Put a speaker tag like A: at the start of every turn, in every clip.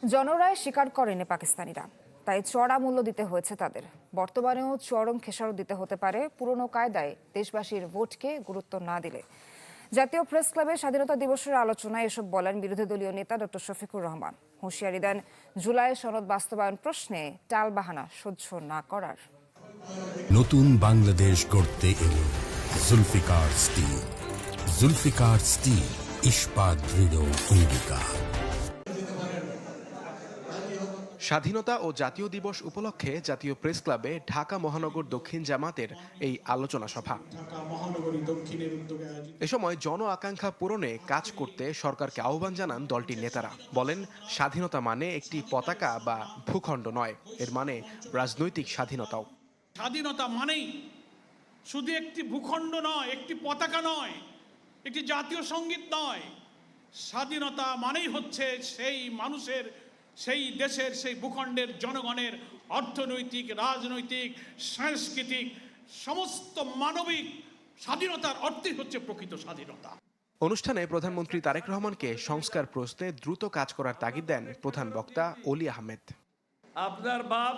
A: জনরায় স্বীকার করেনি পাকিস্তানিরা, তাই চড়া মূল্য দিতে হয়েছে তাদের। বর্তমানেও চরম খেসারত দিতে হতে পারে পুরনো কায়দায় দেশবাসীর ভোটকে গুরুত্ব না দিলে। জাতীয় প্রেস ক্লাবে স্বাধীনতা দিবসের আলোচনায় এসব বলেন বিরোধী দলীয় নেতা ডক্টর শফিকুর রহমান। হুঁশিয়ারি দেন জুলাই সনদ বাস্তবায়ন প্রশ্নে টালবাহানা সহ্য না করার।
B: নতুন বাংলাদেশ গড়তে এলো জুলফিকার স্টিল। জুলফিকার স্টিল, ইস্পাত দৃঢ় অঙ্গীকার।
C: স্বাধীনতা ও জাতীয় দিবস উপলক্ষে জাতীয় প্রেস ক্লাবে ঢাকা মহানগর দক্ষিণ জামাতের এই আলোচনা সভা। এ সময় জন আকাঙ্ক্ষা পূরণে কাজ করতে সরকারকে আহ্বান জানান দলটির নেতারা। বলেন, স্বাধীনতা মানে একটি পতাকা বা ভূখণ্ড নয়, এর মানে রাজনৈতিক স্বাধীনতাও।
D: স্বাধীনতা মানেই শুধু একটি ভূখণ্ড নয়, একটি পতাকা নয়, একটি জাতীয় সঙ্গীত নয়। স্বাধীনতা মানেই হচ্ছে সেই মানুষের, সেই দেশের, সেই ভূখণ্ডের জনগণের অর্থনৈতিক, রাজনৈতিক, সাংস্কৃতিক সমস্ত মানবিক স্বাধীনতার অর্থই হচ্ছে প্রকৃত স্বাধীনতা।
C: অনুষ্ঠানে প্রধানমন্ত্রী তারেক রহমানকে সংস্কার প্রশ্নে দ্রুত কাজ করার তাগিদ দেন প্রধান বক্তা অলি আহমেদ।
E: আপনার বাপ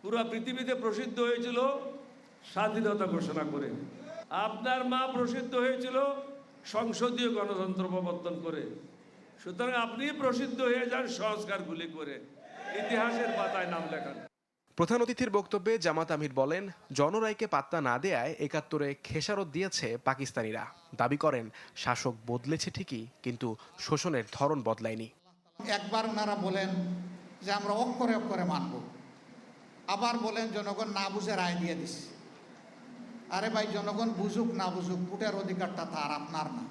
E: পুরো পৃথিবীতে প্রসিদ্ধ হয়েছিল স্বাধীনতা ঘোষণা করে, আপনার মা প্রসিদ্ধ হয়েছিল সংসদীয় গণতন্ত্র প্রবর্তন করে। সুতরাং আপনি প্রসিদ্ধ হয়ে যান সংস্কারগুলি করে, ইতিহাসের পাতায় নাম লেখান।
C: প্রধান অতিথির বক্তব্যে জামাত আমির বলেন, জনরায়কে পাত্তা না দেয়ায় ৭১-এ খেসারত দিয়েছে পাকিস্তানিরা। দাবি করেন, শাসক বদলেছে ঠিকই, কিন্তু শোষণের ধরন বদলায়নি।
F: একবার ওনারা বলেন যে আমরা অক্ষরে অক্ষরে মানব, আবার বলেন জনগণ না বুঝে রায় দিয়ে দিছে। আরে ভাই, জনগণ বুঝুক না বুঝুক, ভোটের অধিকারটা তার, আপনার না।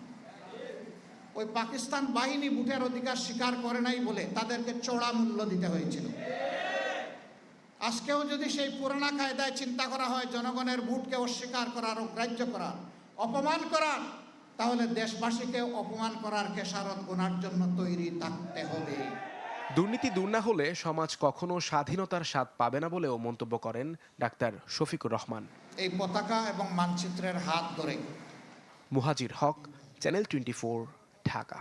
F: ওই পাকিস্তান বাহিনী ভোটের অধিকার স্বীকার করে নাই বলে তাদেরকে চড়া মূল্য দিতে হয়েছিল। আজকেও যদি সেই পুরোনো কায়দায় চিন্তা করা হয় জনগণের ভোটকে অস্বীকার করার, অগ্রাহ্য করার, অপমান করার, তাহলে দেশবাসীকে অপমান করার খেসারত গোনার জন্য তৈরি থাকতে হবে।
C: দুর্নীতি দূর না হলে সমাজ কখনো স্বাধীনতার স্বাদ পাবে না বলেও মন্তব্য করেন ডাক্তার শফিকুর রহমান।
F: এই পতাকা এবং মানচিত্রের হাত ধরে।
C: মুহাজির হক, চ্যানেল 24, ঢাকা।